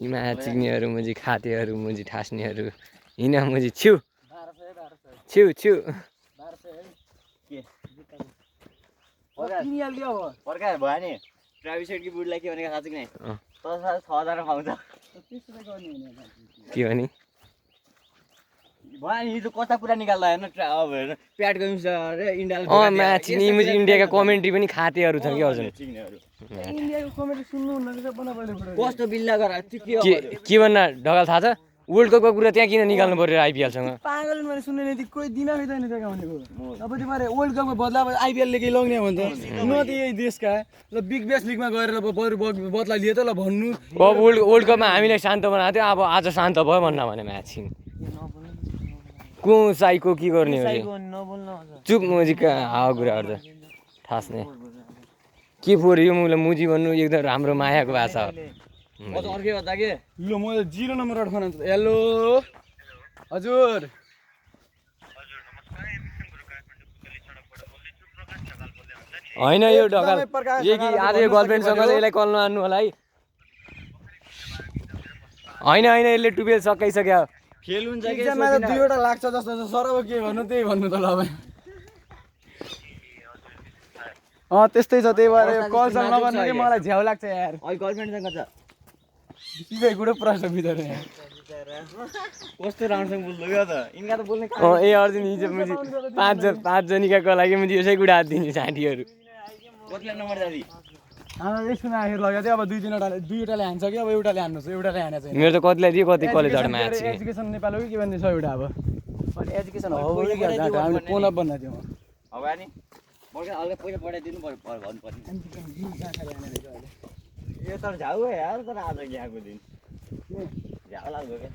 इमा चिग्नेहरू मुजी खातेहरू मुजी ठास्नेहरू हिँड मुजी छिउ छिउ छिउ पर्खायो भयो नि ट्राभिसेटकी बुढीलाई के भनेको थाहा छ कि नै 6000 पाउँछ के भने भयो नि हिजो कता कुरा निकाल्दा हेर्न अब हेर्न प्याड गइन्छ रे म्याच मुजी इन्डियाका कमेन्ट्री पनि खातेहरू छ कि अर्जुन इन्डियाको कमेन्ट्री सुन्नु हुन्न रहेछ बनाबले कस्तो बिल्ला गरेर के भन्न ढकाल थाहा छ वर्ल्ड कपको कुरा त्यहाँ किन निकाल्नु पर्यो आइपिएलसँग पागल मैले सुन्ने नि कोही दिमागै छैन त्यहाँ भनेको अब तिमीले वर्ल्ड कपको बदला आइपिएलले केही लग्ने भन्छ न त यही देशका ल बिग ब्यास लिगमा गएर ल बरु बदला लिए त ल भन्नु अब वर्ल्ड कपमा हामीलाई शान्त बनाएको थियो अब आज शान्त भयो भन्न भने म्याच को साइको के गर्ने चुप मुजीका हावा कुराहरू त ठास्ने के फोर यो मलाई मुजी भन्नु एकदम राम्रो मायाको भाषा हो अर्कै भन्दा के ल म 0 नम्बर अड्खन हेलो हजुर होइन यो ढकाल आज यो गर्लफ्रेन्डसँग यसलाई कल नहान्नु होला है होइन यसले 12 सकाइसक्यो फेल हुन्छ के एक्जाममा त दुईवटा लाग्छ जस्तो छ सर अब के भन्नु त्यही भन्नु त ल अब त्यस्तै छ त्यही भएर कलसँग नगर्नु कि मलाई झ्याउ लाग्छ यार अहिले गर्लफ्रेन्डसँग छ सिधै कुरो प्रश्न बितर कस्तो राम्रोसँग बोल्नु क्या त यिनका त बोल्ने ए अर्जुन हिजो मुजी 5 जनीका लागि मुजी यसै कुरा हात दिन्छ साथीहरू कतिले नम्बर जाली एकछिन आखिर लग्यो चाहिँ अब दुईवटाले हान्छ कि अब एउटाले हान्नु छ एउटाले हाने चाहिँ मेरो त कतिलाई दियो कति कलेजहरुमा आछ एजुकेसन नेपाल हो कि के भन्ने छ एउटा अब अनि एजुकेसन हो कि के हामीले कोला बन्न दियौ अब अनि मलाई अलग पैसा पठाइदिनु पर्यो भन्नु पर्ने यो त झाउ हो यार तर आज यहाँको दिन झाउ लाग्यो के